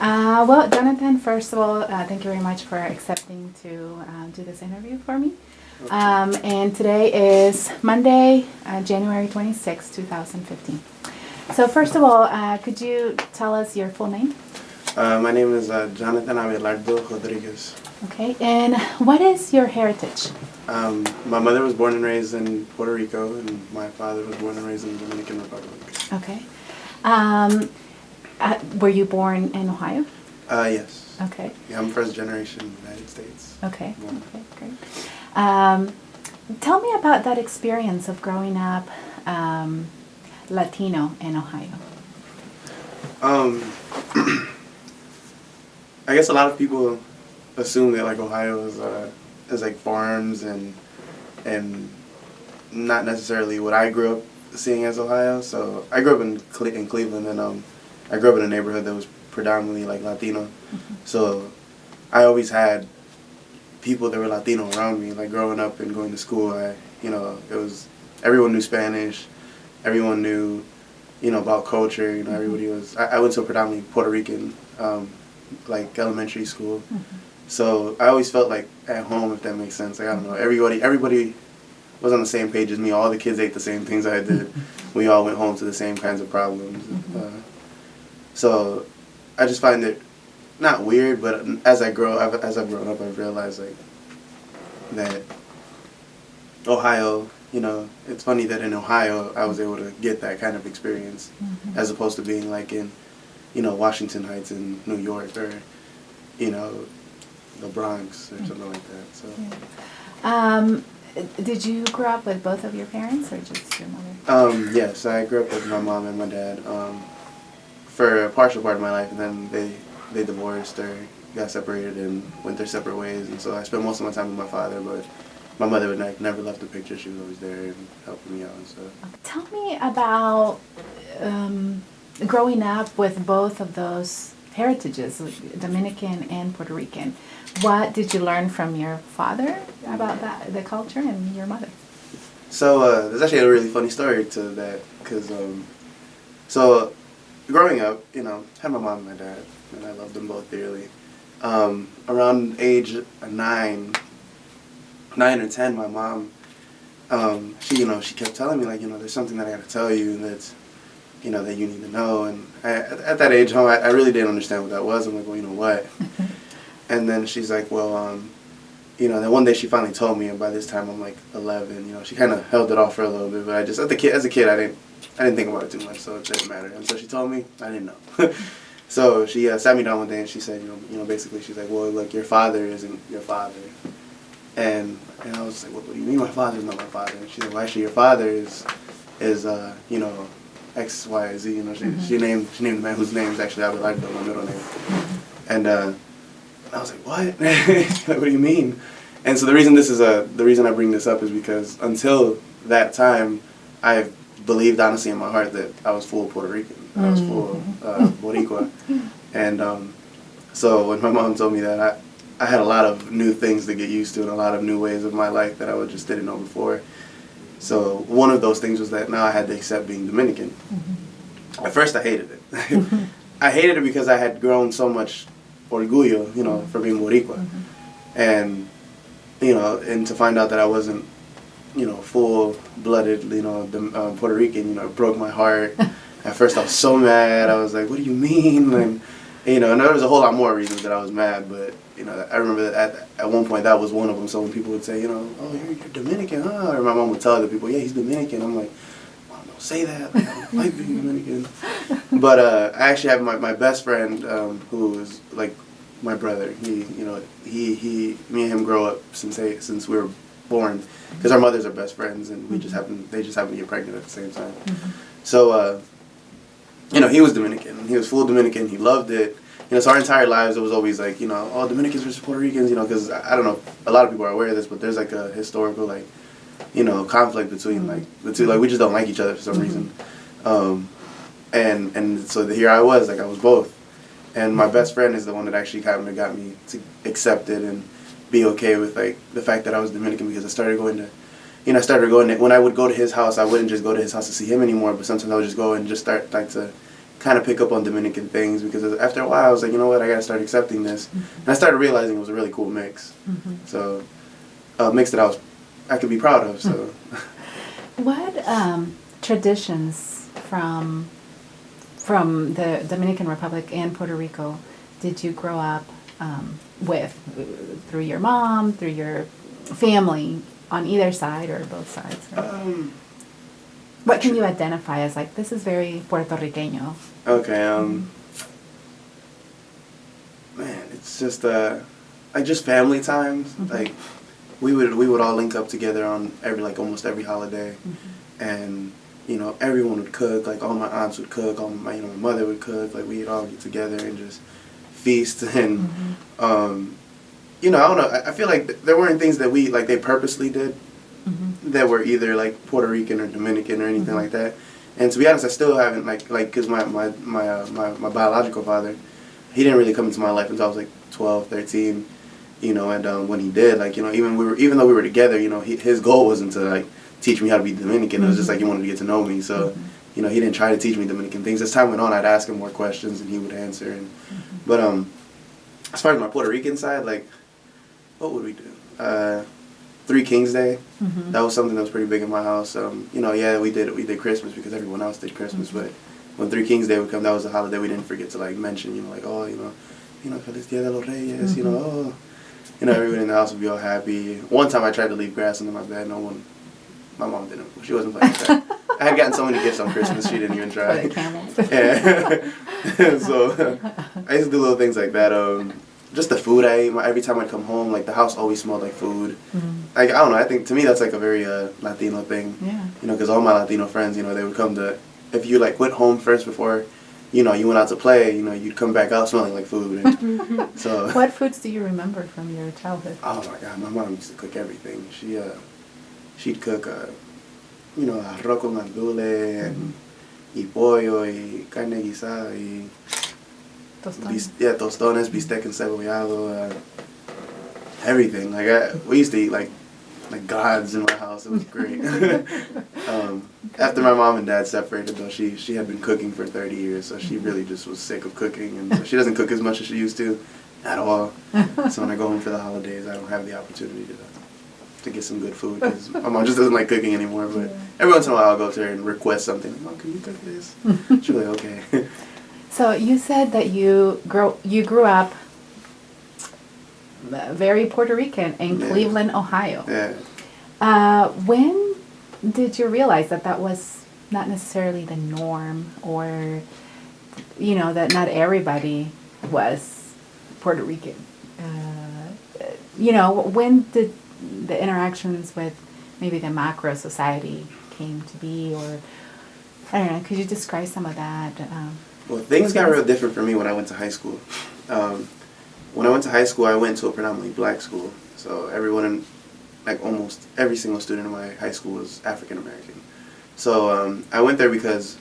Well, Jonathan, first of all, thank you very much for accepting to do this interview for me. And today is Monday, January 26, 2015. So first of all, could you tell us your full name? My name is Jonathan Abelardo Rodriguez. Okay, and what is your heritage? My mother was born and raised in Puerto Rico, and my father was born and raised in the Dominican Republic. Okay. Were you born in Ohio? Yes. Okay. Yeah, I'm first generation United States. Okay. Born. Okay, great. Tell me about that experience of growing up Latino in Ohio. I guess a lot of people assume that like Ohio is like farms and not necessarily what I grew up seeing as Ohio. So I grew up in Cleveland, and I grew up in a neighborhood that was predominantly like Latino. Mm-hmm. So I always had people that were Latino around me. Like growing up and going to school, it was everyone knew Spanish, everyone knew about culture. Everybody was. I went to a predominantly Puerto Rican like elementary school. Mm-hmm. So I always felt like at home, if that makes sense. Like I don't know, everybody was on the same page as me. All the kids ate the same things I did. We all went home to the same kinds of problems. Mm-hmm. So I just find it not weird, but as I've grown up, I've realized like that Ohio. It's funny that in Ohio I was able to get that kind of experience, mm-hmm. as opposed to being like in Washington Heights in New York, or the Bronx or something like that. So. Yeah. Did you grow up with both of your parents or just your mother? Yes, I grew up with my mom and my dad for a partial part of my life, and then they divorced or got separated and went their separate ways, and so I spent most of my time with my father, but my mother would never left the picture. She was always there and helping me out and stuff. Tell me about growing up with both of those heritages, Dominican and Puerto Rican. What did you learn from your father about the culture, and your mother? So there's actually a really funny story to that, because so growing up, had my mom and my dad, and I loved them both dearly. Around age 9 or 10, my mom, she kept telling me, like, there's something that I got to tell you that's, that you need to know. And at that age, I really didn't understand what that was. I'm like, well, what? And then she's like, well, then one day she finally told me, and by this time I'm like 11. She kind of held it off for a little bit, but as a kid, I didn't think about it too much, so it didn't matter. And so she told me, I didn't know. So she sat me down one day and she said, basically she's like, well, look, your father isn't your father. And I was like, what do you mean my father is not my father? And she's like, well, actually your father is X, Y, Z. Mm-hmm. She named the man whose name is actually Abelardo, my middle name. Mm-hmm. And I was like, what? What do you mean? And so the reason I bring this up is because until that time, I believed honestly in my heart that I was full Puerto Rican. I was full Boricua. And so when my mom told me that, I had a lot of new things to get used to and a lot of new ways of my life that I just didn't know before. So one of those things was that now I had to accept being Dominican. Mm-hmm. At first I hated it. Mm-hmm. I hated it because I had grown so much orgullo, for being Boricua. Mm-hmm. And to find out that I wasn't, full-blooded, Puerto Rican, it broke my heart. At first I was so mad. I was like, what do you mean? And, and there was a whole lot more reasons that I was mad, but, I remember that at one point that was one of them. So when people would say, oh, you're Dominican, huh? Or my mom would tell other people, yeah, he's Dominican. I'm like, Mom, don't say that. Like, I don't like being Dominican. But I actually have my best friend, who is like my brother. He me and him grow up since we were born, because our mothers are best friends, and they just happened to get pregnant at the same time. Mm-hmm. So he was Dominican. He was full Dominican. He loved it. So our entire lives, it was always like, oh, Dominicans versus Puerto Ricans, because I don't know, a lot of people are aware of this, but there's like a historical, like, conflict between, like, the two. Like, we just don't like each other for some reason. And so here I was, like, I was both. And my best friend is the one that actually kind of got me to accept it and be okay with, like, the fact that I was Dominican, because I started going to, when I would go to his house, I wouldn't just go to his house to see him anymore, but sometimes I would just go and just start, like, to kind of pick up on Dominican things, because after a while I was like, you know what, I gotta start accepting this. And I started realizing it was a really cool mix. So a mix that I could be proud of. So what traditions from the Dominican Republic and Puerto Rico did you grow up with, through your mom, through your family, on either side or both sides? What can you identify as, like, this is very Puerto Riqueño? Okay, man, it's just like just family times. Like we would all link up together on almost every holiday, and you know, everyone would cook. Like all my aunts would cook, all my my mother would cook. Like we'd all get together and just feast. And you know, I don't know. I feel like there weren't things that they purposely did that were either like Puerto Rican or Dominican or anything like that. And to be honest, I still haven't because my biological father, he didn't really come into my life until I was like 12, 13, you know. And when he did, like, you know, even though we were together, you know, his goal wasn't to like teach me how to be Dominican. It was just like he wanted to get to know me. So you know, he didn't try to teach me Dominican things. As time went on, I'd ask him more questions and he would answer. And but as far as my Puerto Rican side, like, what would we do? Three Kings Day. That was something that was pretty big in my house. You know, yeah, we did Christmas because everyone else did Christmas, but when Three Kings Day would come, that was a holiday we didn't forget to like mention. You know, like, oh, you know, Feliz Dia de los Reyes. You know, oh, you know, everyone in the house would be all happy. One time I tried to leave grass under my bed. My mom didn't. She wasn't playing with that. I had gotten so many gifts on Christmas, she didn't even try. For the camels. Yeah. So I used to do little things like that. Just the food I ate. Every time I'd come home, like the house always smelled like food. Like, I don't know. I think to me that's like a very Latino thing. Yeah. You know, because all my Latino friends, you know, they would come to, if you like went home first before, you know, you went out to play, you know, you'd come back out smelling like food. And so. What foods do you remember from your childhood? Oh my God, my mom used to cook everything. She'd cook, you know, arroz con andule and y pollo y carne guisada y tostones, bistec encebollado, everything. Like we used to eat like gods in my house. It was great. After my mom and dad separated, though, she had been cooking for 30 years, so she really just was sick of cooking, and so she doesn't cook as much as she used to, at all. So when I go home for the holidays, I don't have the opportunity to get some good food because my mom just doesn't like cooking anymore. But every once in a while, I'll go to her and request something. Mom, can you cook this? She'll be like, okay. So you said that you grew up very Puerto Rican in Cleveland, Ohio. Yeah. When did you realize that was not necessarily the norm, or, you know, that not everybody was Puerto Rican? You know, when did the interactions with maybe the macro society came to be, or, I don't know, could you describe some of that? Well, things got real different for me when I went to high school. When I went to high school, I went to a predominantly black school. So everyone, like almost every single student in my high school was African American. So I went there because,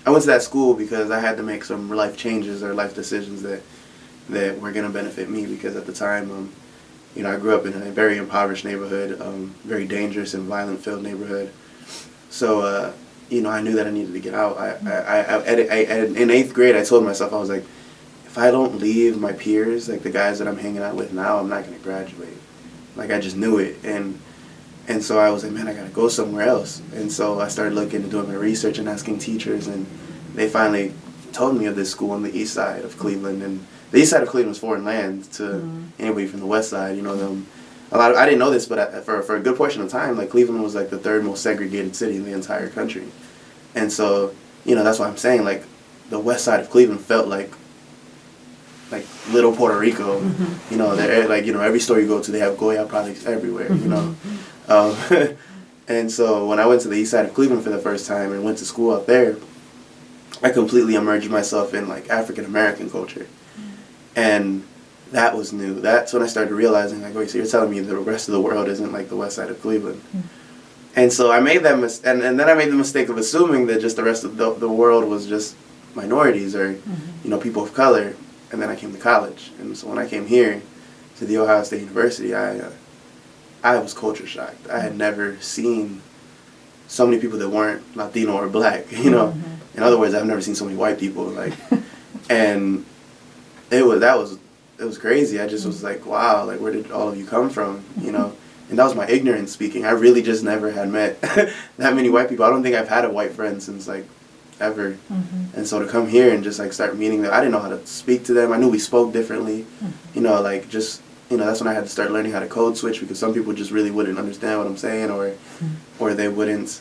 I went to that school because I had to make some life changes or life decisions that were going to benefit me, because at the time, you know, I grew up in a very impoverished neighborhood, very dangerous and violent-filled neighborhood. So, you know, I knew that I needed to get out. In 8th grade, I told myself, I was like, if I don't leave my peers, like the guys that I'm hanging out with now, I'm not going to graduate. Like, I just knew it. And so I was like, man, I got to go somewhere else. And so I started looking and doing my research and asking teachers, and they finally told me of this school on the east side of Cleveland. And the east side of Cleveland was foreign land to anybody from the west side. You know, I didn't know this, but for a good portion of time, like, Cleveland was like the 3rd most segregated city in the entire country. And so, you know, that's why I'm saying, like, the west side of Cleveland felt like little Puerto Rico. You know, like, you know, every store you go to, they have Goya products everywhere, you know. And so when I went to the east side of Cleveland for the first time and went to school out there, I completely immersed myself in, like, African American culture. And that was new. That's when I started realizing, like, wait, so you're telling me the rest of the world isn't like the west side of Cleveland. And so I made that and then I made the mistake of assuming that just the rest of the world was just minorities or, you know, people of color. And then I came to college. And so when I came here to the Ohio State University, I was culture shocked. I had never seen so many people that weren't Latino or black, you know. Mm-hmm. In other words, I've never seen so many white people, like, and it was crazy. I just was like, wow, like, where did all of you come from, you know? And that was my ignorance speaking. I really just never had met that many white people. I don't think I've had a white friend since, like, ever. Mm-hmm. And so to come here and just, like, start meeting them, I didn't know how to speak to them. I knew we spoke differently, you know, like, just, you know, that's when I had to start learning how to code switch, because some people just really wouldn't understand what I'm saying, or they wouldn't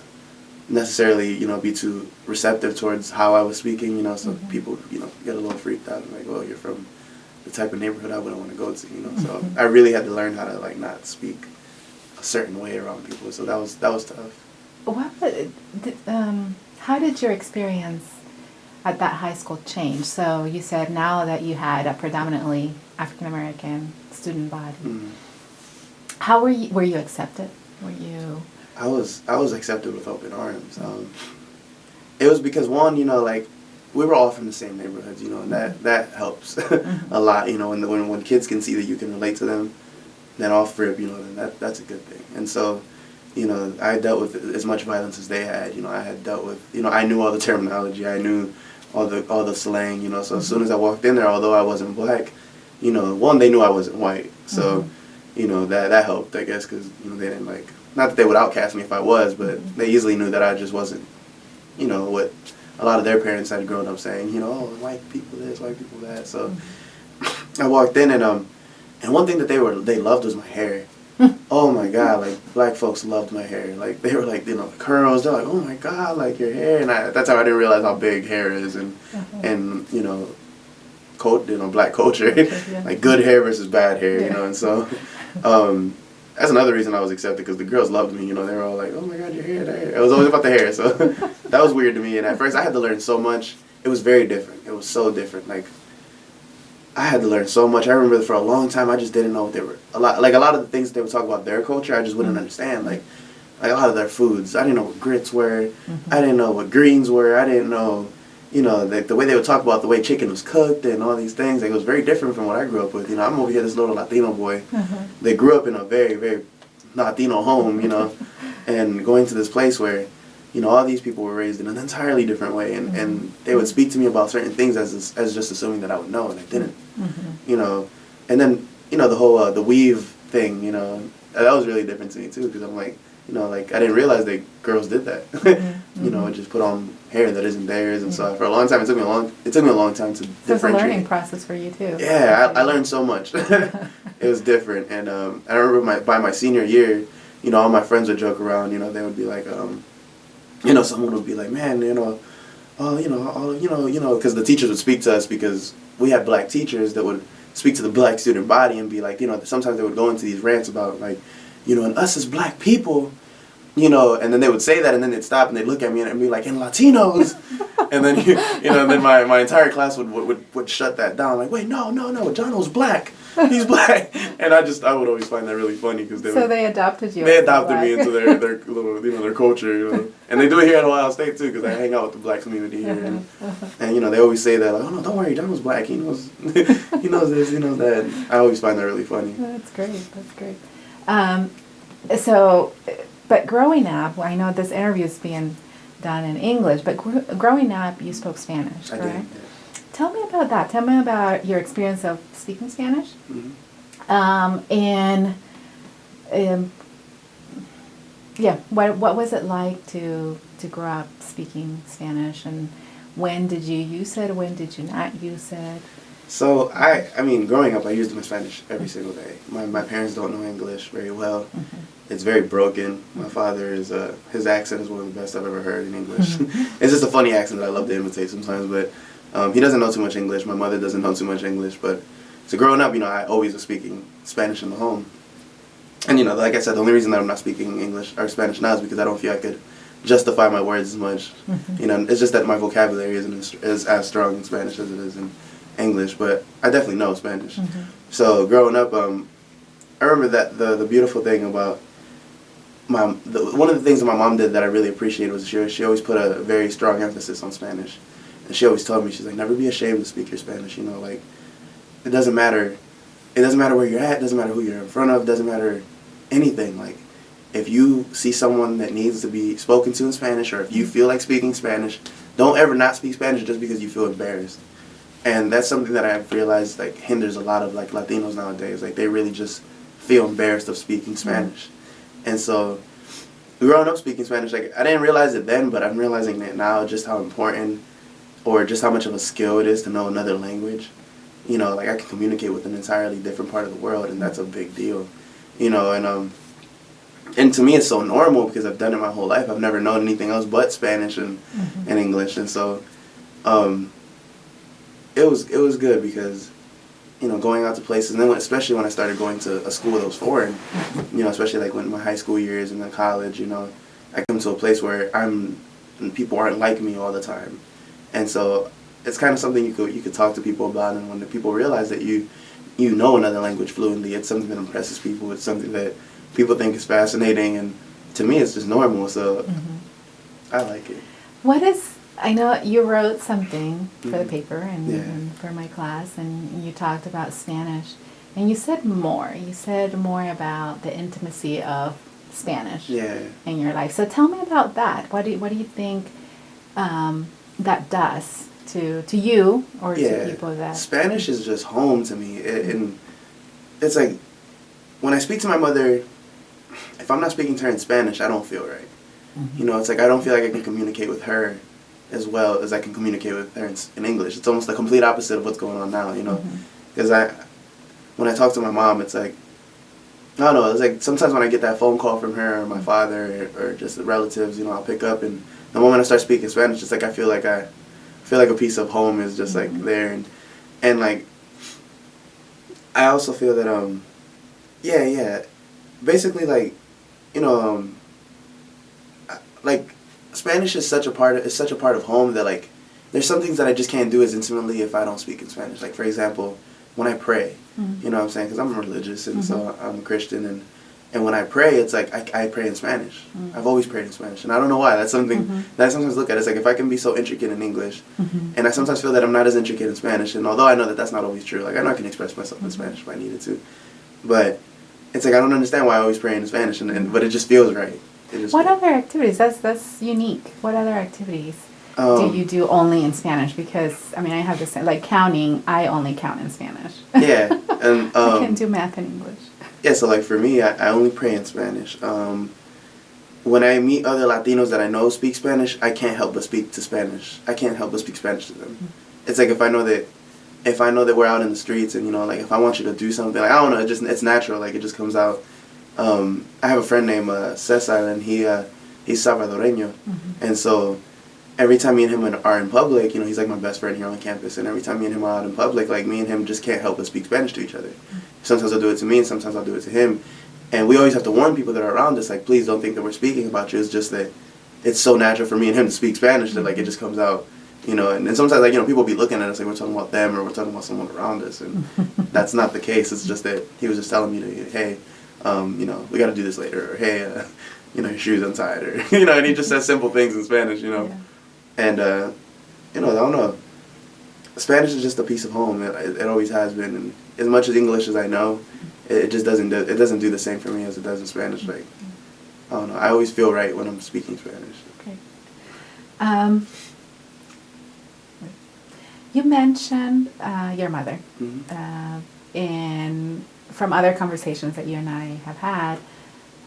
necessarily, you know, be too receptive towards how I was speaking, you know, so people, you know, get a little freaked out and like, oh, you're from the type of neighborhood I wouldn't want to go to, you know. So I really had to learn how to, like, not speak a certain way around people. So that was tough. How did your experience at that high school change? So you said now that you had a predominantly African American student body, how were you accepted? Were you? I was accepted with open arms. It was because, one, you know, like, we were all from the same neighborhoods, you know, and that helps a lot, you know. When kids can see that you can relate to them, then off rip, you know, then that's a good thing. And so, you know, I dealt with as much violence as they had. You know, I had dealt with, you know, I knew all the terminology, I knew all the slang, you know. So as soon as I walked in there, although I wasn't black, you know, one, they knew I wasn't white, so you know, that helped, I guess, because, you know, they didn't, like, not that they would outcast me if I was, but they easily knew that I just wasn't, you know, what a lot of their parents had grown up saying, you know, oh, white people this, white people that. So I walked in, and one thing that they loved was my hair. Oh my God, like, black folks loved my hair. Like, they were like, you know, the curls. They're like, oh my God, like, your hair. And that's how I didn't realize how big hair is, and you know, black culture, like, good hair versus bad hair, you know. And so that's another reason I was accepted, because the girls loved me, you know. They were all like, oh my God, your hair, It was always about the hair, so that was weird to me. And at first I had to learn so much. It was very different. It was so different. Like, I had to learn so much. I remember for a long time I just didn't know what they were. A lot of the things they would talk about their culture, I just wouldn't understand. Like a lot of their foods, I didn't know what grits were. I didn't know what greens were. I didn't know, you know, the way they would talk about the way chicken was cooked and all these things. Like, it was very different from what I grew up with. You know, I'm over here, this little Latino boy. They grew up in a very, very Latino home, you know, and going to this place where, you know, all these people were raised in an entirely different way, and they would speak to me about certain things as just assuming that I would know, and I didn't, you know. And then, you know, the whole the weave thing, you know, that was really different to me too, because I'm like, you know, like, I didn't realize that girls did that, you know, and just put on hair that isn't theirs. And so for a long time, it took me a long time to differentiate. So it's a learning process for you too. Yeah, I learned so much. It was different. And I remember by my senior year, you know, all my friends would joke around. You know, they would be like, you know, someone would be like, man, you know, because the teachers would speak to us, because we had black teachers that would speak to the black student body and be like, you know, sometimes they would go into these rants about, like, you know, and us as black people, you know, and then they would say that, and then they'd stop and they'd look at me and be like, and Latinos, and then, you know, and then my entire class would shut that down, like, wait, no, Jono's black, he's black, and I would always find that really funny, because they adopted you. They adopted me into their little, you know, their culture, you know, and they do it here at Ohio State too, because I hang out with the black community here, and you know, they always say that, like, oh no, don't worry, Jono's black, he knows, he knows this, he knows that. I always find that really funny. That's great. But growing up, I know this interview is being done in English, but growing up, you spoke Spanish, correct? I did, yeah. Tell me about that. Tell me about your experience of speaking Spanish. What was it like to grow up speaking Spanish, and when did you use it, when did you not use it? So, I mean, growing up, I used my Spanish every single day. My parents don't know English very well. It's very broken. My father is, his accent is one of the best I've ever heard in English. It's just a funny accent that I love to imitate sometimes, but he doesn't know too much English. My mother doesn't know too much English, but so growing up, you know, I always was speaking Spanish in the home. And, you know, like I said, the only reason that I'm not speaking English or Spanish now is because I don't feel I could justify my words as much. You know, it's just that my vocabulary isn't as strong in Spanish as it is in English, but I definitely know Spanish. So growing up, I remember that the beautiful thing about one of the things that my mom did that I really appreciated was she always put a very strong emphasis on Spanish. And she always told me, she's like, never be ashamed to speak your Spanish, you know, like, it doesn't matter where you're at, it doesn't matter who you're in front of, it doesn't matter anything, like, if you see someone that needs to be spoken to in Spanish, or if you feel like speaking Spanish, don't ever not speak Spanish just because you feel embarrassed. And that's something that I've realized like hinders a lot of like Latinos nowadays. Like they really just feel embarrassed of speaking Spanish. And so growing up speaking Spanish, like I didn't realize it then, but I'm realizing that now, just how important or just how much of a skill it is to know another language. You know, like I can communicate with an entirely different part of the world, and that's a big deal. You know, and to me it's so normal because I've done it my whole life. I've never known anything else but Spanish and English, and so it was good because, you know, going out to places, and then especially when I started going to a school that was foreign, you know, especially like when my high school years and then college, you know, I come to a place where and people aren't like me all the time, and so it's kind of something you could talk to people about, and when the people realize that you know another language fluently, it's something that impresses people. It's something that people think is fascinating, and to me, it's just normal. So I like it. I know you wrote something for the paper and for my class, and you talked about Spanish, and you said more. You said more about the intimacy of Spanish in your life. So tell me about that. What do you think that does to you or to people that... Spanish is just home to me. And it's like, when I speak to my mother, if I'm not speaking to her in Spanish, I don't feel right. You know, it's like I don't feel like I can communicate with her as well as I can communicate with her in English. It's almost the complete opposite of what's going on now, you know. Because when I talk to my mom, it's like, I don't know, it's like sometimes when I get that phone call from her or my father or just the relatives, you know, I'll pick up, and the moment I start speaking Spanish, it's like I feel like a piece of home is just like there, and like I also feel that basically, like, you know, like Spanish is such a part of home that like there's some things that I just can't do as intimately if I don't speak in Spanish. Like, for example, when I pray, you know what I'm saying, because I'm religious, and so I'm a Christian, and when I pray, it's like I pray in Spanish. I've always prayed in Spanish, and I don't know why. That's something that I sometimes look at. It's like, if I can be so intricate in English, and I sometimes feel that I'm not as intricate in Spanish, and although I know that that's not always true, like I know I can express myself in Spanish if I needed to, but it's like I don't understand why I always pray in Spanish, but it just feels right. What other activities? That's unique. What other activities do you do only in Spanish? Because, I mean, I have to say, like counting, I only count in Spanish. Yeah, and I can't do math in English. Yeah, so like for me, I only pray in Spanish. When I meet other Latinos that I know speak Spanish, I can't help but speak Spanish to them. It's like if I know that we're out in the streets, and, you know, like if I want you to do something, like I don't know, it's natural, like it just comes out. I have a friend named Cesar, and he's Salvadoreño, and so every time me and him are in public, you know, he's like my best friend here on campus, and every time me and him are out in public, like me and him just can't help but speak Spanish to each other. Sometimes I'll do it to me, and sometimes I'll do it to him, and we always have to warn people that are around us, like, please don't think that we're speaking about you. It's just that it's so natural for me and him to speak Spanish that like it just comes out, you know, and sometimes, like, you know, people be looking at us like we're talking about them or we're talking about someone around us, and that's not the case. It's just that he was just telling me to, hey, you know, we got to do this later, or hey, you know, your shoe's untied, or, you know, and he just says simple things in Spanish, you know. And, you know, I don't know. Spanish is just a piece of home. It always has been. And as much as English as I know, it just doesn't do the same for me as it does in Spanish. Like, I don't know. I always feel right when I'm speaking Spanish. Okay. You mentioned your mother. And from other conversations that you and I have had,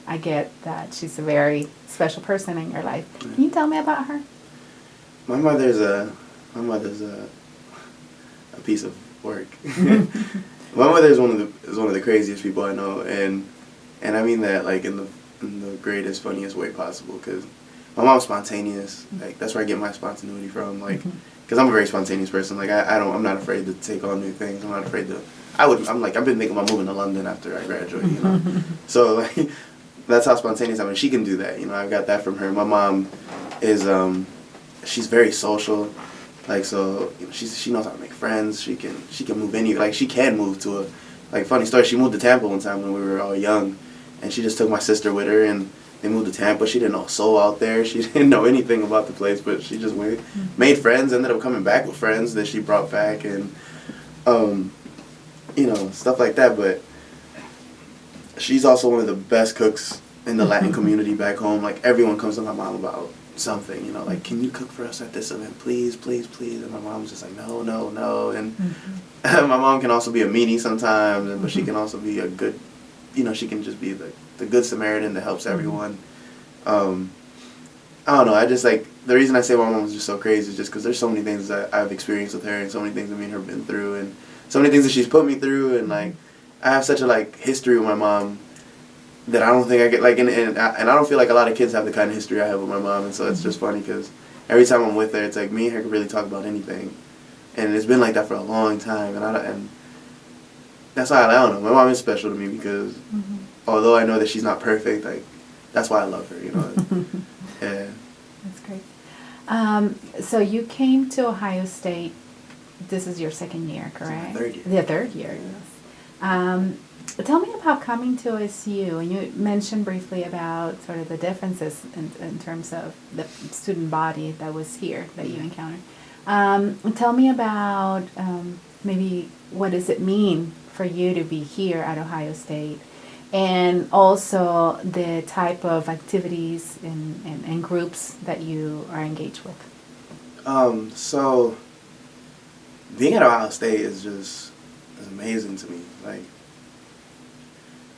I get that she's a very special person in your life. Can you tell me about her? My mother's a piece of work. My mother is one of the craziest people I know, and I mean that like in the greatest, funniest way possible. Because my mom's spontaneous. Like that's where I get my spontaneity from. Like, because I'm a very spontaneous person. Like I'm not afraid to take on new things. I'm not afraid to. I'm like, I've been thinking about moving to London after I graduate. You know, so like that's how spontaneous I am. And she can do that. You know, I got that from her. My mom is she's very social, like, so, you know, she knows how to make friends. She can move anywhere. Like, she can move to a, like, funny story, she moved to Tampa one time when we were all young, and she just took my sister with her, and they moved to Tampa. She didn't know a soul out there. She didn't know anything about the place, but she just went, made friends, ended up coming back with friends that she brought back, and you know, stuff like that. But she's also one of the best cooks in the Latin community back home, like everyone comes to my mom about something, you know, like, can you cook for us at this event, please, please, please? And my mom's just like, no, no, no. And my mom can also be a meanie sometimes, but she can also be a good, you know, she can just be the good Samaritan that helps everyone. I don't know, I just like, the reason I say my mom was just so crazy is just because there's so many things that I've experienced with her, and so many things that me and her have been through, and so many things that she's put me through, and like, I have such a like history with my mom that I don't think I get, like, and I don't feel like a lot of kids have the kind of history I have with my mom, and so it's just funny because every time I'm with her, it's like me and her can really talk about anything, and it's been like that for a long time, and that's why I don't know, my mom is special to me because although I know that she's not perfect, like, that's why I love her, you know. Yeah. That's great. So you came to Ohio State. This is your second year, correct? It's my third year. The third year, yes. Tell me about coming to OSU. And you mentioned briefly about sort of the differences in terms of the student body that was here that you encountered. Tell me about maybe what does it mean for you to be here at Ohio State, and also the type of activities and groups that you are engaged with. So being at Ohio State is amazing to me. Like,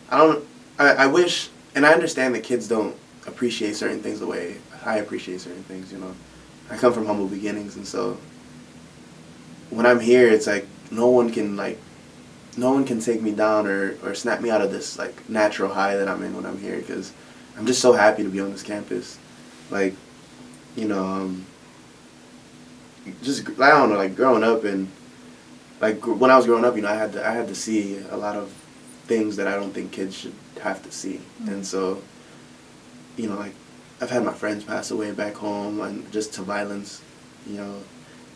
I wish, and I understand that kids don't appreciate certain things the way I appreciate certain things, you know. I come from humble beginnings, and so when I'm here, it's like no one can take me down or snap me out of this like natural high that I'm in when I'm here, because I'm just so happy to be on this campus. Like, you know, just, I don't know, like growing up, and like when I was growing up, you know, I had to see a lot of things that I don't think kids should have to see. And so, you know, like I've had my friends pass away back home, and just to violence, you know.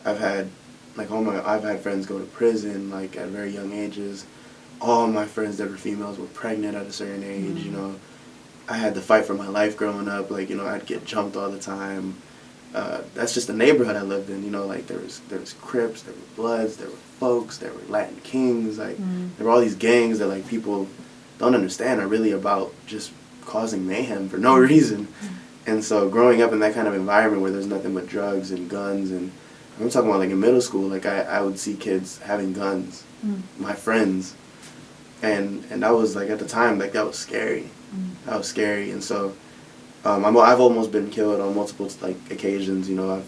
I've had friends go to prison like at very young ages. All my friends that were females were pregnant at a certain age, you know. I had to fight for my life growing up, like, you know, I'd get jumped all the time. That's just the neighborhood I lived in, you know, like there was Crips, there were Bloods, there were Folks, there were Latin Kings, like there were all these gangs that like people don't understand are really about just causing mayhem for no reason. And so growing up in that kind of environment where there's nothing but drugs and guns, and I'm talking about like in middle school, like I would see kids having guns, my friends, and that was like at the time, like that was scary. That was scary. And so I've almost been killed on multiple like occasions, you know.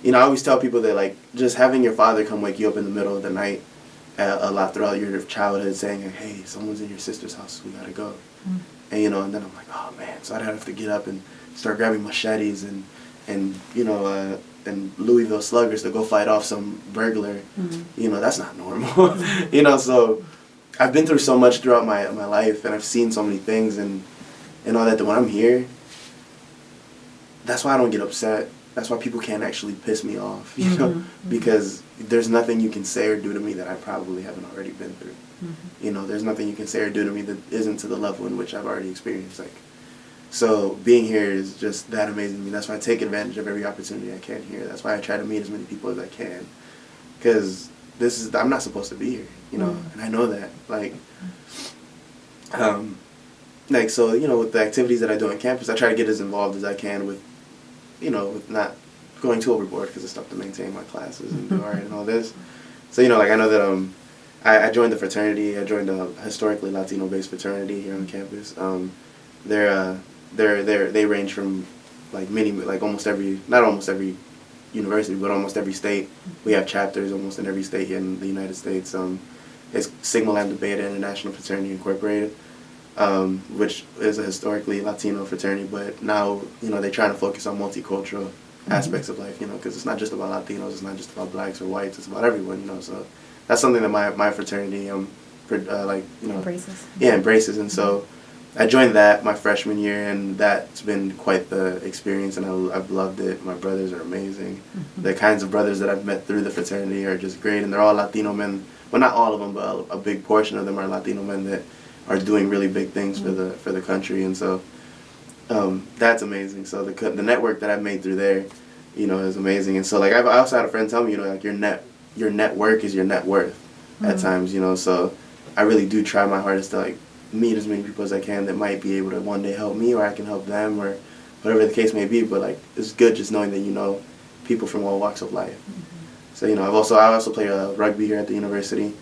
I always tell people that like just having your father come wake you up in the middle of the night a lot throughout your childhood, saying, hey, someone's in your sister's house, we gotta go. And you know, and then I'm like, oh man, so I'd have to get up and start grabbing machetes and you know, and Louisville Sluggers to go fight off some burglar. You know, that's not normal. You know, so I've been through so much throughout my life, and I've seen so many things and all that when I'm here, that's why I don't get upset. That's why people can't actually piss me off, you know, because there's nothing you can say or do to me that I probably haven't already been through. You know, there's nothing you can say or do to me that isn't to the level in which I've already experienced. Like, so being here is just that amazing to me. That's why I take advantage of every opportunity I can here. That's why I try to meet as many people as I can, because I'm not supposed to be here, you know, and I know that. Like, so, you know, with the activities that I do on campus, I try to get as involved as I can with, you know, with not going too overboard, because it's tough to maintain my classes and do art and all this. So, you know, like I know that I joined the fraternity. I joined a historically Latino-based fraternity here on campus. They range from like not almost every university, but almost every state. We have chapters almost in every state here in the United States. It's Sigma Lambda Beta International Fraternity Incorporated, which is a historically Latino fraternity, but now, you know, they're trying to focus on multicultural aspects of life, you know, because it's not just about Latinos, it's not just about blacks or whites, it's about everyone, you know. So that's something that my fraternity like, you know, embraces. Yeah, embraces. And so I joined that my freshman year, and that's been quite the experience, and I've loved it. My brothers are amazing. The kinds of brothers that I've met through the fraternity are just great, and they're all Latino men. Well, not all of them, but a big portion of them are Latino men that are doing really big things for the country, and so that's amazing. So the network that I've made through there, you know, is amazing. And so like I also had a friend tell me, you know, like your network is your net worth at times, you know. So I really do try my hardest to like meet as many people as I can that might be able to one day help me, or I can help them, or whatever the case may be. But like, it's good just knowing that you know people from all walks of life. So you know, I also play rugby here at the university,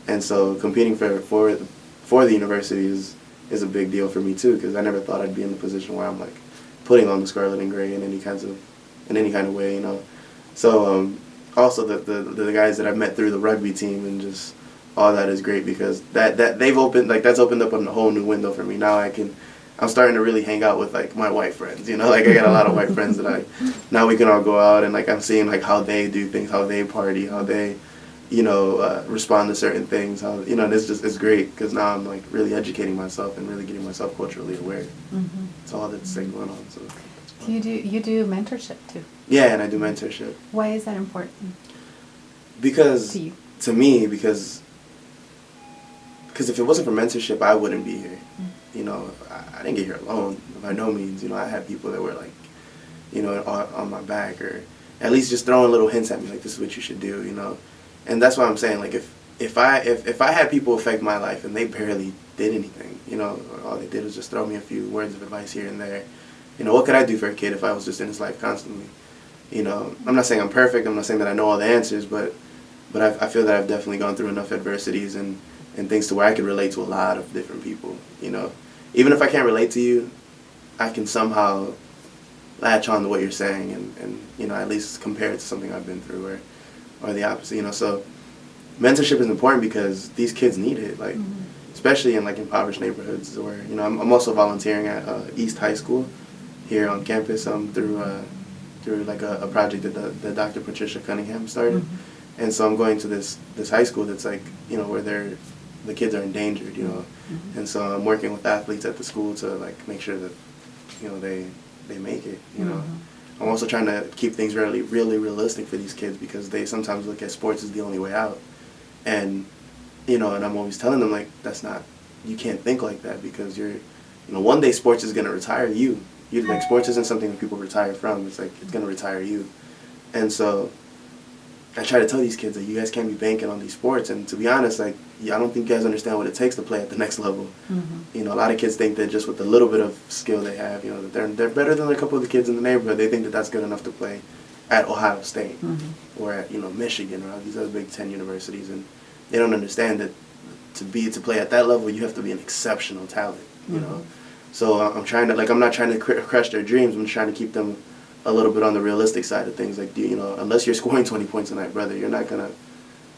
and so competing for the university is a big deal for me too, because I never thought I'd be in the position where I'm like putting on the scarlet and gray in any kind of way, you know. So also the guys that I've met through the rugby team and just all that is great, because that that's opened up a whole new window for me. Now I'm starting to really hang out with like my white friends, you know, like I got a lot of white friends that now we can all go out, and like I'm seeing like how they do things, how they party, how they, you know, respond to certain things, how, you know, and it's great, because now I'm like really educating myself and really getting myself culturally aware. It's all that's like going on. So you do mentorship too? Yeah, and I do mentorship. Why is that important? Because to you? To me, because if it wasn't for mentorship, I wouldn't be here. You know, I didn't get here alone, by no means. You know, I had people that were like, you know, on my back, or at least just throwing little hints at me, like, this is what you should do, you know. And that's why I'm saying, like, if I had people affect my life and they barely did anything, you know, all they did was just throw me a few words of advice here and there, you know, what could I do for a kid if I was just in his life constantly? You know, I'm not saying I'm perfect, I'm not saying that I know all the answers, but I feel that I've definitely gone through enough adversities and things to where I could relate to a lot of different people, you know. Even if I can't relate to you, I can somehow latch on to what you're saying and you know, at least compare it to something I've been through, or the opposite, you know. So mentorship is important because these kids need it, like, especially in like impoverished neighborhoods, where, you know, I'm also volunteering at East High School here on campus through like a project that Dr. Patricia Cunningham started. And so I'm going to this high school that's like, you know, where the kids are endangered, you know. And so I'm working with athletes at the school to like make sure that, you know, they make it, you know. I'm also trying to keep things really realistic for these kids, because they sometimes look at sports as the only way out. And, you know, and I'm always telling them, like, you can't think like that, because you know, one day sports is going to retire you. Like, sports isn't something that people retire from. It's like, it's going to retire you. And so I try to tell these kids that you guys can't be banking on these sports. And to be honest, like, I don't think you guys understand what it takes to play at the next level. You know, a lot of kids think that just with the little bit of skill they have, you know, that they're better than a couple of the kids in the neighborhood. They think that that's good enough to play at Ohio State or at, you know, Michigan or these other Big Ten universities. And they don't understand that to play at that level, you have to be an exceptional talent, you know. So I'm not trying to crush their dreams. I'm trying to keep them a little bit on the realistic side of things. Like, you know, unless you're scoring 20 points a night, brother,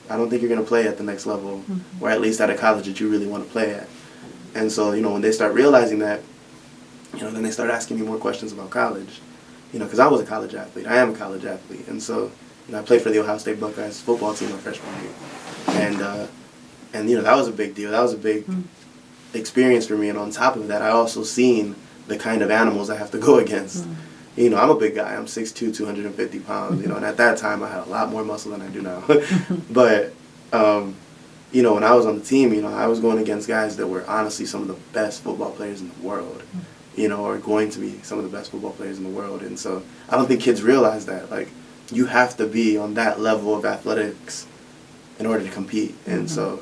I don't think you're going to play at the next level, or at least at a college that you really want to play at. And so, you know, when they start realizing that, you know, then they start asking me more questions about college, you know, because I was a college athlete. I am a college athlete. And so, you know, I played for the Ohio State Buckeyes football team my freshman year. And you know, that was a big deal. That was a big experience for me. And on top of that, I also seen the kind of animals I have to go against. You know, I'm a big guy. I'm 6'2", 250 pounds, you know, and at that time I had a lot more muscle than I do now. But, you know, when I was on the team, you know, I was going against guys that were honestly some of the best football players in the world, you know, or going to be some of the best football players in the world. And so I don't think kids realize that. Like, you have to be on that level of athletics in order to compete. And so,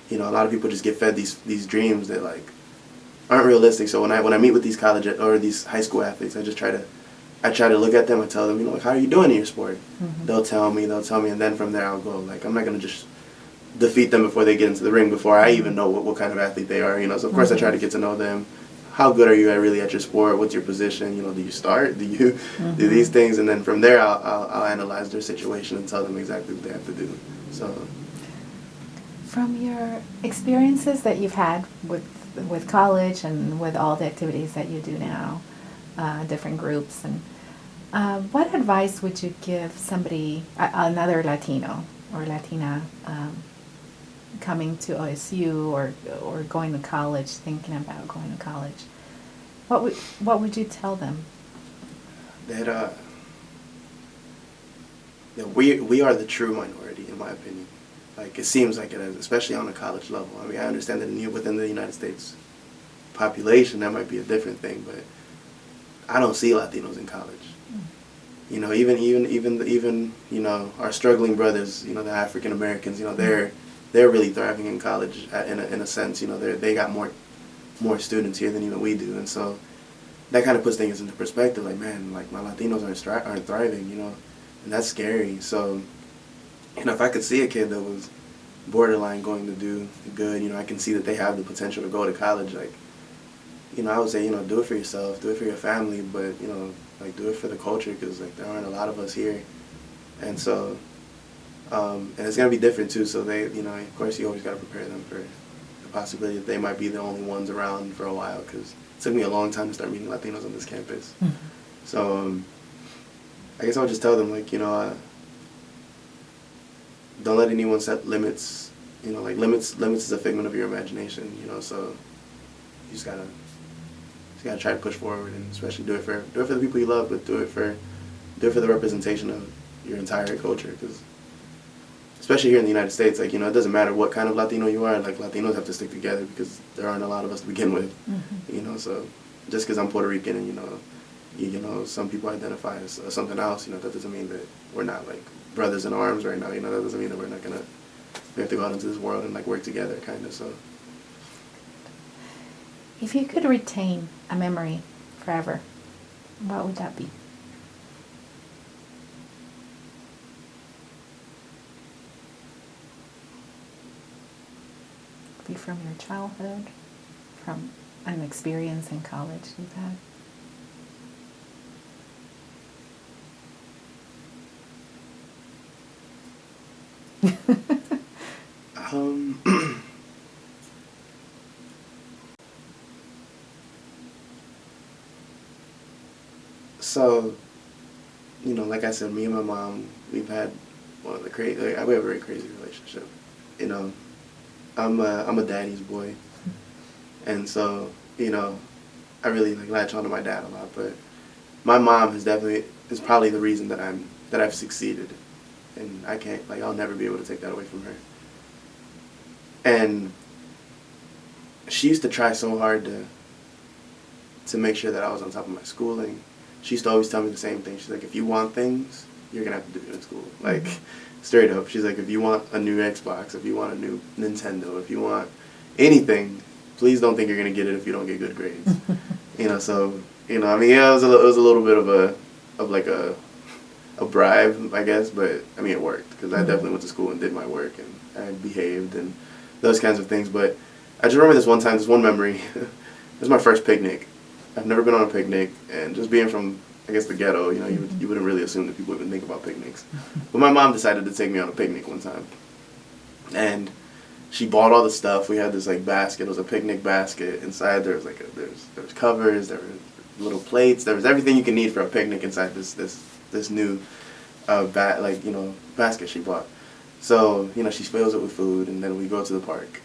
you know, a lot of people just get fed these dreams that, like, aren't realistic. So when I meet with these college or these high school athletes, I try to look at them and tell them, you know, like, how are you doing in your sport? They'll tell me, and then from there I'll go. Like, I'm not going to just defeat them before they get into the ring before I even know what kind of athlete they are, you know. So, of course, I try to get to know them. How good are you really at your sport? What's your position? You know, do you start? Do you do these things? And then from there I'll analyze their situation and tell them exactly what they have to do. So, from your experiences that you've had with college and with all the activities that you do now, different groups, and what advice would you give somebody, another Latino or Latina, coming to OSU or going to college, thinking about going to college? What would you tell them? That we are the true minority, in my opinion. Like, it seems like it is, especially on a college level. I mean, I understand that within the United States population, that might be a different thing, but I don't see Latinos in college. You know, even you know, our struggling brothers, you know, the African Americans, you know, they're really thriving in college in a sense. You know, they got more more students here than even we do, and so that kind of puts things into perspective. Like, man, like my Latinos aren't thriving, you know, and that's scary. So, you know, if I could see a kid that was borderline going to do good, you know, I can see that they have the potential to go to college. Like, you know, I would say, you know, do it for yourself, do it for your family, but, you know, like, do it for the culture, because, like, there aren't a lot of us here. And so, and it's going to be different, too. So they, you know, of course, you always got to prepare them for the possibility that they might be the only ones around for a while, because it took me a long time to start meeting Latinos on this campus. Mm-hmm. So, I guess I would just tell them, like, you know, don't let anyone set limits. You know, like, limits is a figment of your imagination, you know, so you just gotta try to push forward, and especially do it for the people you love, but do it for the representation of your entire culture, because especially here in the United States, like, you know, it doesn't matter what kind of Latino you are, like, Latinos have to stick together because there aren't a lot of us to begin with. Mm-hmm. You know, so just because I'm Puerto Rican and, you know, some people identify as something else, you know, that doesn't mean that we're not, like, brothers in arms right now, you know, that doesn't mean that we have to go out into this world and, like, work together, kind of, so. If you could retain a memory forever, what would that be? Be from your childhood, from an experience in college you've had. So, you know, like I said, me and my mom, we've had one of the crazy. Like, we have a very crazy relationship. You know, I'm a daddy's boy, and so, you know, I really, like, latch on to my dad a lot. But my mom is probably the reason that I've succeeded, and I can't, like, I'll never be able to take that away from her. And she used to try so hard to make sure that I was on top of my schooling. She used to always tell me the same thing. She's like, if you want things, you're going to have to do it in school. Like, straight up. She's like, if you want a new Xbox, if you want a new Nintendo, if you want anything, please don't think you're going to get it if you don't get good grades. You know, so, you know, I mean, yeah, it was a little bit of a bribe, I guess, but, I mean, it worked, because I definitely went to school and did my work, and I behaved, and those kinds of things. But I just remember this one memory. It was my first picnic. I've never been on a picnic, and just being from, I guess, the ghetto, you know, you wouldn't really assume that people even think about picnics. But my mom decided to take me on a picnic one time, and she bought all the stuff. We had this, like, basket. It was a picnic basket. Inside there was there was covers, there were little plates, there was everything you can need for a picnic inside this new basket she bought. So, you know, she fills it with food, and then we go to the park.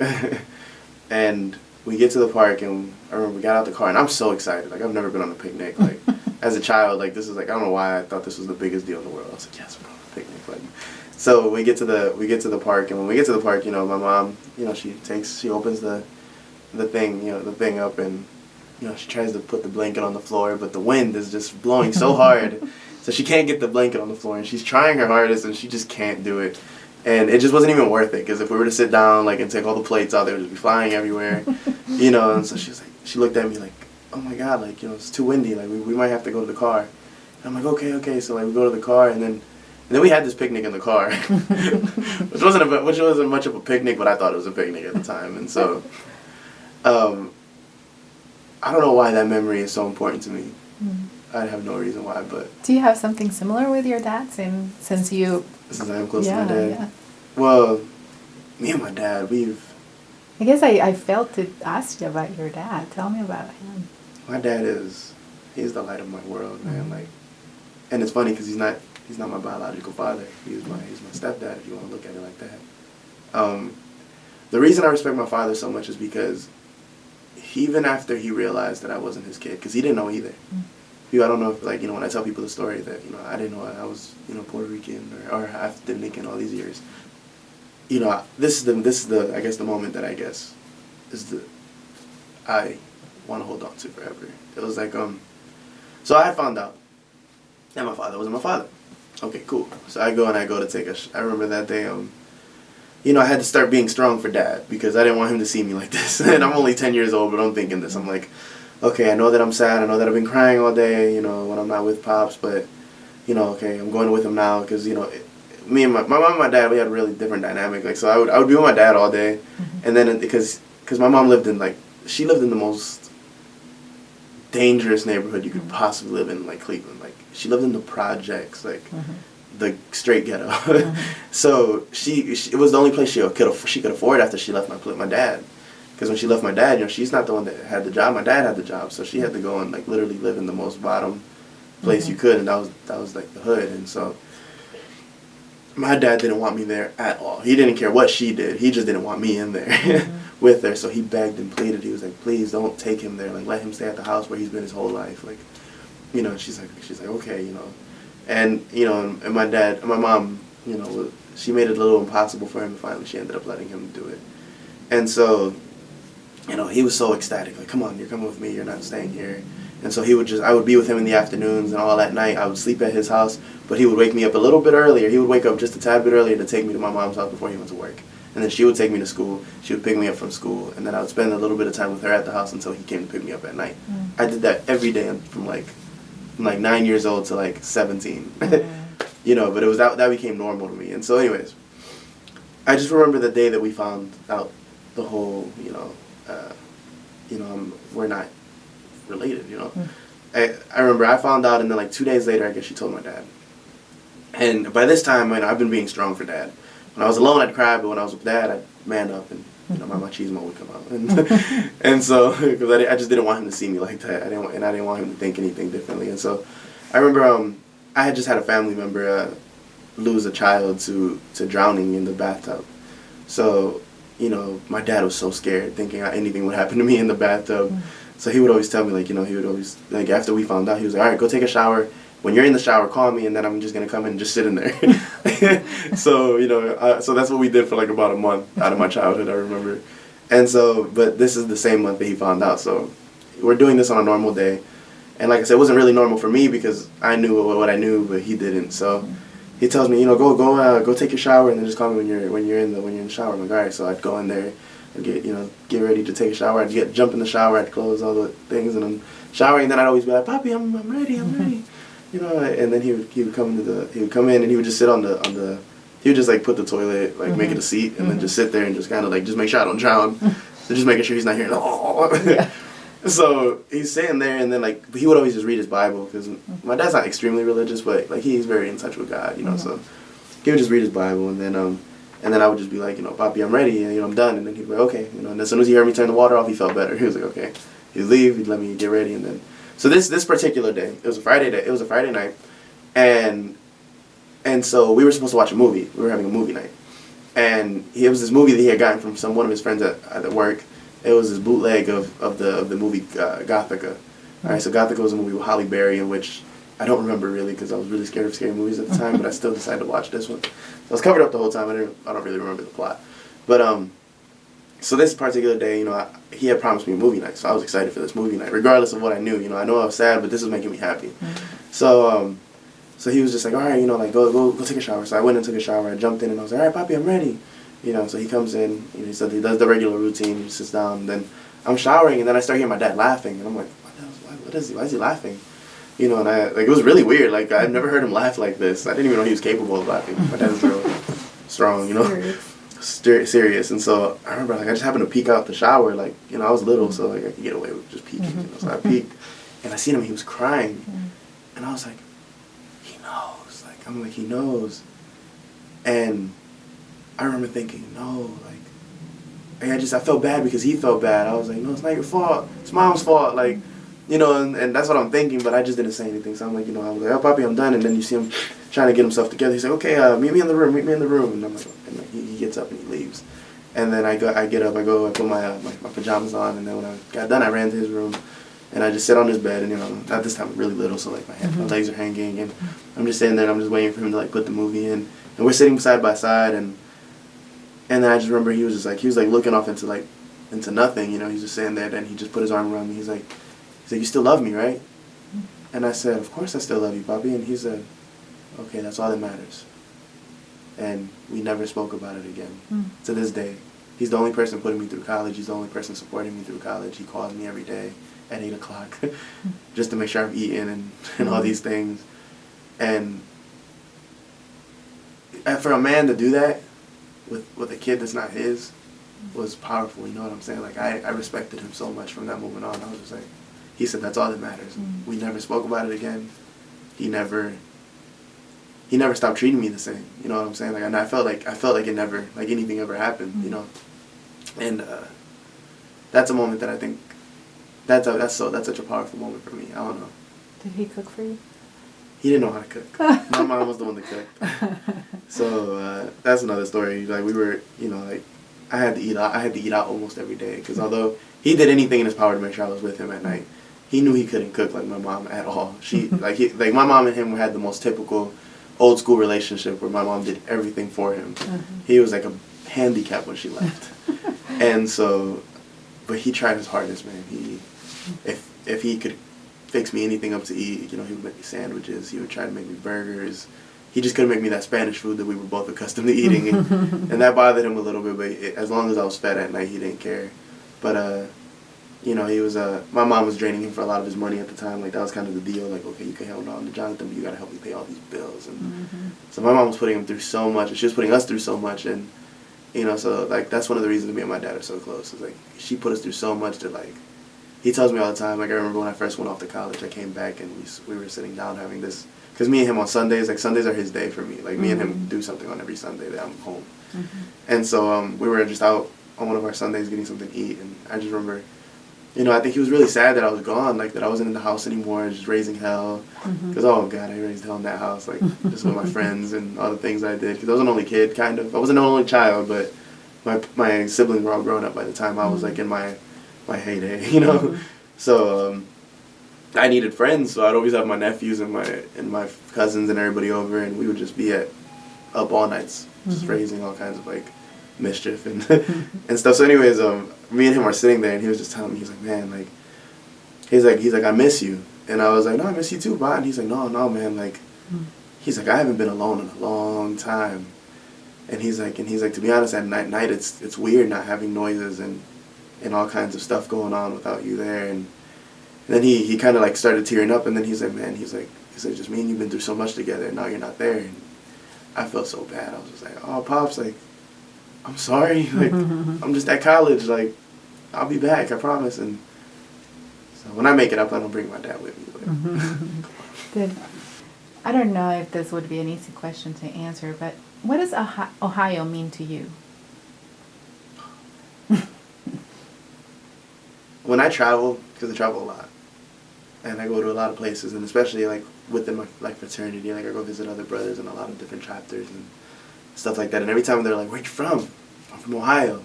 And we get to the park, and I remember we got out the car, and I'm so excited. Like, I've never been on a picnic. Like, as a child, like, this is, like, I don't know why I thought this was the biggest deal in the world. I was like, yes, we're on a picnic. Like, so we get to the park, and when we get to the park, you know, my mom, you know, she opens the thing up, and, you know, she tries to put the blanket on the floor, but the wind is just blowing so hard, so she can't get the blanket on the floor, and she's trying her hardest, and she just can't do it. And it just wasn't even worth it, because if we were to sit down, like, and take all the plates out, they would just be flying everywhere, you know. And so she looked at me like, oh my God, like, you know, it's too windy, like, we might have to go to the car. And I'm like, okay. So, like, we go to the car, and then we had this picnic in the car, which wasn't much of a picnic, but I thought it was a picnic at the time. And so, I don't know why that memory is so important to me. I have no reason why, but. Do you have something similar with your dad since I am close to my dad? Yeah. Well, me and my dad, I guess I failed to ask you about your dad. Tell me about him. My dad he's the light of my world, man. Like, and it's funny because he's not my biological father. He's my stepdad, if you want to look at it like that. The reason I respect my father so much is because even after he realized that I wasn't his kid, because he didn't know either. I don't know if, like, you know, when I tell people the story that, you know, I didn't know I was, you know, Puerto Rican or half Dominican all these years. You know, this is the I guess the moment that I guess I want to hold on to forever. It was like so I found out that my father wasn't my father. Okay, cool. So I go to take I remember that day I had to start being strong for Dad because I didn't want him to see me like this. And I'm only 10 years old, but I'm thinking this. I'm like, okay, I know that I'm sad. I know that I've been crying all day, when I'm not with Pops. But, okay, I'm going with him now because, me and my mom and my dad, we had a really different dynamic. Like, so I would be with my dad all day. And then because my mom lived in, she lived in the most dangerous neighborhood you could possibly live in, like Cleveland. Like, she lived in the projects, the straight ghetto. So it was the only place she could afford after she left my dad. Because when she left my dad, she's not the one that had the job. My dad had the job, so she had to go and literally live in the most bottom place you could, and that was like the hood. And so my dad didn't want me there at all. He didn't care what she did. He just didn't want me in there with her. So he begged and pleaded. He was like, "Please don't take him there. Let him stay at the house where he's been his whole life." She's like, okay, And, and my mom, she made it a little impossible for him, and finally she ended up letting him do it. And so, he was so ecstatic, like, come on, you're coming with me, you're not staying here. And so I would be with him in the afternoons, and all that night I would sleep at his house, but he would wake me up a little bit earlier. He would wake up just a tad bit earlier to take me to my mom's house before he went to work. And then she would take me to school, she would pick me up from school, and then I would spend a little bit of time with her at the house until he came to pick me up at night. I did that every day from 9 years old to 17. But it was that became normal to me. And so anyways, I just remember the day that we found out the whole, we're not related, I remember I found out, and then 2 days later, I guess she told my dad. And by this time, I've been being strong for Dad. When I was alone, I'd cry, but when I was with Dad, I'd man up, and my machismo would come out. And so, because I just didn't want him to see me like that. I didn't want him to think anything differently. And so, I remember I had just had a family member lose a child to drowning in the bathtub. So, my dad was so scared, thinking anything would happen to me in the bathtub. So he would always tell me, he would always, after we found out, he was like, all right, go take a shower. When you're in the shower, call me, and then I'm just going to come in and just sit in there. So, so that's what we did for about a month out of my childhood, I remember. And so, but this is the same month that he found out. So we're doing this on a normal day. And like I said, it wasn't really normal for me because I knew what I knew, but he didn't. So he tells me, go take your shower, and then just call me when you're in the shower. I'm like, all right. So I'd go in there and get ready to take a shower. I'd jump in the shower. I'd close all the things, and I'm showering. And then I'd always be like, Papi, I'm ready. I'm ready. And then he would come in, and he would just sit on the he would just put the toilet, make it a seat, and then just sit there and just kind of just make sure I don't drown. So just making sure he's not hearing. Yeah. So he's sitting there, and then he would always just read his Bible, because my dad's not extremely religious, but he's very in touch with God, So he would just read his Bible, and then I would just be like, Papi, I'm ready, and I'm done. And then he'd be like, okay, and as soon as he heard me turn the water off, he felt better. He was like, okay. He'd leave, he'd let me get ready, and then so this particular day, it was a Friday night, and so we were supposed to watch a movie. We were having a movie night, and it was this movie that he had gotten from one of his friends at work. It was this bootleg of the movie Gothica. All right, so Gothica was a movie with Halle Berry, in which I don't remember really because I was really scared of scary movies at the time, but I still decided to watch this one. So I was covered up the whole time. I don't really remember the plot, but so this particular day, he had promised me a movie night, so I was excited for this movie night, regardless of what I knew. I know I was sad, but this was making me happy. So so he was just like, all right, go take a shower. So I went and took a shower. I jumped in, and I was like, all right, Papi, I'm ready. So he comes in, he said he does the regular routine, he sits down, and then I'm showering, and then I start hearing my dad laughing, and I'm like, why is he laughing? And it was really weird, I've never heard him laugh like this. I didn't even know he was capable of laughing. My dad is real strong, serious. And so I remember, I just happened to peek out the shower, I was little, so I could get away with just peeking, So I peeked, and I seen him, he was crying, and I was like, he knows, he knows, and I remember thinking, no, I felt bad because he felt bad. I was like, no, it's not your fault. It's Mom's fault. And that's what I'm thinking, but I just didn't say anything. So I'm like, I was like, oh, Papi, I'm done. And then you see him trying to get himself together. He's like, okay, meet me in the room. And I'm like, he gets up and he leaves. And then I get up, I put my pajamas on, and then when I got done, I ran to his room, and I just sit on his bed, and at this time I'm really little, so my legs are hanging, and I'm just sitting there, and I'm just waiting for him to put the movie in, and we're sitting side by side, and then I just remember he was looking off into nothing, he's just sitting there, then he just put his arm around me, he's like, you still love me, right? And I said, of course I still love you, Papi, and he said, okay, that's all that matters. and we never spoke about it again. To this day. He's the only person putting me through college. He's the only person supporting me through college. He calls me every day at 8 o'clock just to make sure I've eaten and all these things. And for a man to do that with a kid that's not his was powerful, you know what I'm saying? Like, I respected him so much from that moment on. I was just like, he said, that's all that matters. We never spoke about it again. He never stopped treating me the same, you know what I'm saying? Like, and I felt like it never, like anything ever happened, you know? And that's a moment that I think, that's such a powerful moment for me. I don't know. Did he cook for you? He didn't know how to cook. My mom was the one that cooked. So that's another story. Like, we were, you know, like, I had to eat out almost every day, because although he did anything in his power to make sure I was with him at night, he knew he couldn't cook like my mom at all. Like my mom and him had the most typical old school relationship where my mom did everything for him. He was like a handicap when she left. And so, but he tried his hardest, man. If he could fix me anything up to eat, you know, he would make me sandwiches. He would try to make me burgers. He just couldn't make me that Spanish food that we were both accustomed to eating, and that bothered him a little bit. But as long as I was fed at night, he didn't care. But you know, he was my mom was draining him for a lot of his money at the time. Like, that was kind of the deal. Like, okay, you can hold on to Jonathan, but you gotta help me pay all these bills. And so my mom was putting him through so much, and she was putting us through so much. And you know, so like, that's one of the reasons me and my dad are so close. It's like, she put us through so much that, like, he tells me all the time. Like, I remember when I first went off to college, I came back and we were sitting down having this. Because me and him on Sundays, like, Sundays are his day for me. Like, me and him do something on every Sunday that I'm home. And so we were just out on one of our Sundays getting something to eat. And I just remember, you know, I think he was really sad that I was gone, like, that I wasn't in the house anymore, just raising hell. Because, oh, God, I raised hell in that house, like, just with my friends and all the things I did. Because I was an only kid, kind of. I wasn't an only child, but my siblings were all grown up by the time I was, like, in my heyday, you know? So I needed friends, so I'd always have my nephews and my cousins and everybody over, and we would just be up all nights, just raising all kinds of, like, mischief and and stuff. So anyways, me and him are sitting there, and he was just telling me, he's like, man, like, he's like, I miss you. And I was like, no, I miss you too, bye. And he's like, no, man, like, he's like, I haven't been alone in a long time. And he's like, to be honest, at night it's weird not having noises and all kinds of stuff going on without you there. And then he kind of, like, started tearing up, and then he's like, man, he's like, just me and you've been through so much together, and now you're not there. And I felt so bad. I was just like, oh, Pops, like, I'm sorry. Like, I'm just at college. Like, I'll be back, I promise. And so when I make it, I plan on bringing my dad with me. Like, I don't know if this would be an easy question to answer, but what does Ohio mean to you? When I travel, because I travel a lot, and I go to a lot of places, and especially, like, within my, like, fraternity, like, I go visit other brothers in a lot of different chapters and stuff like that. And every time they're like, where you from? I'm from Ohio.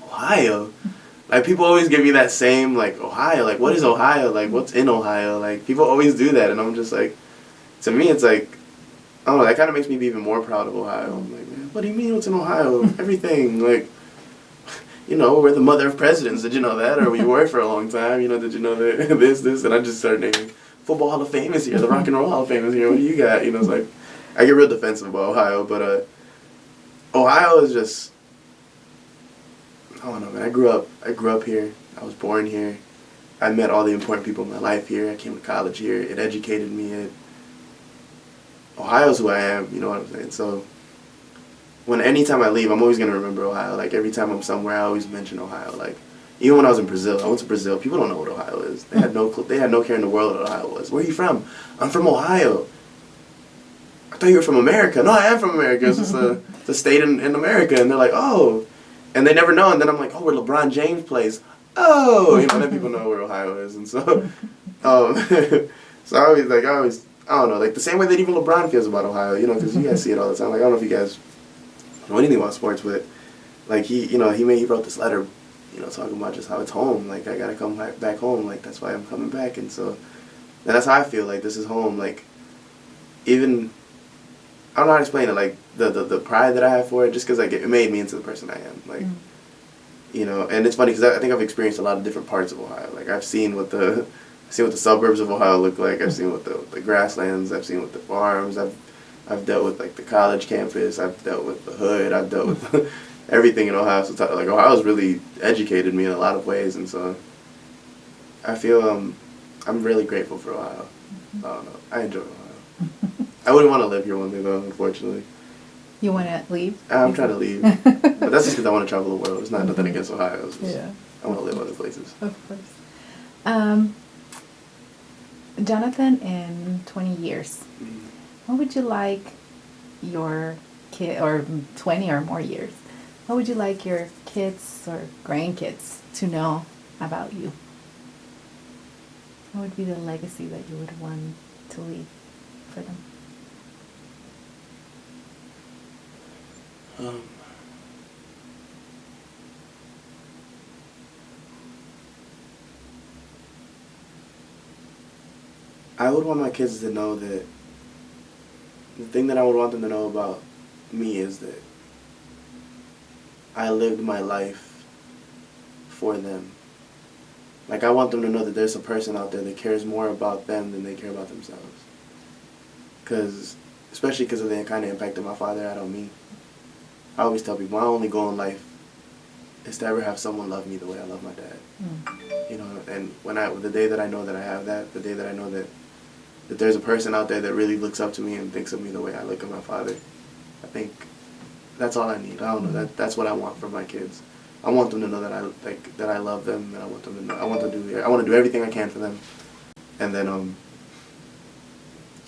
Ohio? Like, people always give me that same, like, Ohio. Like, what is Ohio? Like, what's in Ohio? Like, people always do that. And I'm just like, to me, it's like, I don't know, that kind of makes me be even more proud of Ohio. I'm like, man, what do you mean what's in Ohio? Everything. Like, you know, we're the mother of presidents. Did you know that? Or we were for a long time. You know, did you know that? this. And I just started naming Football Hall of Fame is here. The Rock and Roll Hall of Fame is here. What do you got? You know, it's like, I get real defensive about Ohio. But Ohio is just, I don't know, man. I grew up here. I was born here. I met all the important people in my life here. I came to college here. It educated me. Ohio's who I am. You know what I'm saying? So anytime I leave, I'm always going to remember Ohio. Like, every time I'm somewhere, I always mention Ohio. Like, even when I was in Brazil, I went to Brazil. People don't know what Ohio is. They had no care in the world what Ohio was. Where are you from? I'm from Ohio. I thought you were from America. No, I am from America. It's just a state in America. And they're like, oh. And they never know. And then I'm like, oh, where LeBron James plays. Oh. You know, then people know where Ohio is. And so, so I don't know, like, the same way that even LeBron feels about Ohio, you know, because you guys see it all the time. Like, I don't know if you guys know anything about sports, but, like, he wrote this letter, you know, talking about just how it's home. Like, I gotta come back home. Like, that's why I'm coming back. And so, and that's how I feel. Like, this is home. Like, even, I don't know how to explain it. Like, the pride that I have for it, just because, like, it made me into the person I am. Like, you know, and it's funny because I think I've experienced a lot of different parts of Ohio. Like, I've seen what the suburbs of Ohio look like. I've seen what the grasslands. I've seen what the farms. I've I've dealt with like the college campus. I've dealt with the hood. I've dealt with everything in Ohio. So like Ohio's really educated me in a lot of ways, and so I feel I'm really grateful for Ohio. I don't know. I enjoy Ohio. I wouldn't want to live here one day though, unfortunately. You want to leave? I'm trying to leave, but that's just because I want to travel the world. It's not nothing against Ohio. It's just, Yeah. I want to live other places. Of course. Jonathan, in 20 years, what would you like your kid, or 20 or more years, what would you like your kids or grandkids to know about you? What would be the legacy that you would want to leave for them? I would want my kids to know that the thing that I would want them to know about me is that I lived my life for them. Like, I want them to know that there's a person out there that cares more about them than they care about themselves. Especially because of the kind of impact that my father had on me. I always tell people my only goal in life is to ever have someone love me the way I love my dad. You know, and the day that I know that I have that, the day that I know that there's a person out there that really looks up to me and thinks of me the way I look at my father, I think that's all I need. I don't know. That's what I want for my kids. I want them to know that I love them, and I want them to know. I want to do everything I can for them, and then I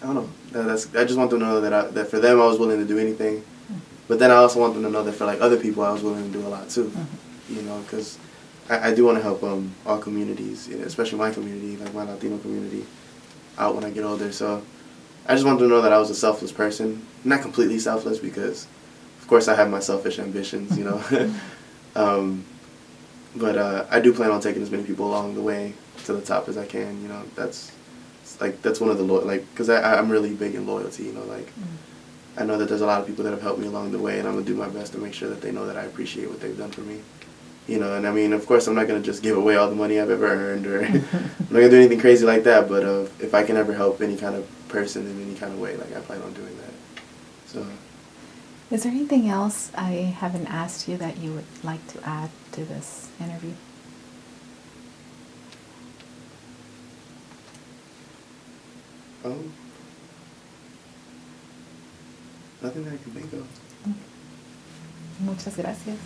don't know. I just want them to know that for them I was willing to do anything, but then I also want them to know that for like other people I was willing to do a lot too. You know, because I do want to help all communities, especially my community, like my Latino community, out when I get older. So I just want them to know that I was a selfless person. Not completely selfless, because of course I have my selfish ambitions, you know. But I do plan on taking as many people along the way to the top as I can. You know, that's one of the because I'm really big in loyalty. You know, I know that there's a lot of people that have helped me along the way, and I'm gonna do my best to make sure that they know that I appreciate what they've done for me. You know, and I mean, of course, I'm not gonna just give away all the money I've ever earned, or I'm not gonna do anything crazy like that. But if I can ever help any kind of person in any kind of way, I plan on doing that. So. Is there anything else I haven't asked you that you would like to add to this interview? Nothing that I can think of. Muchas gracias.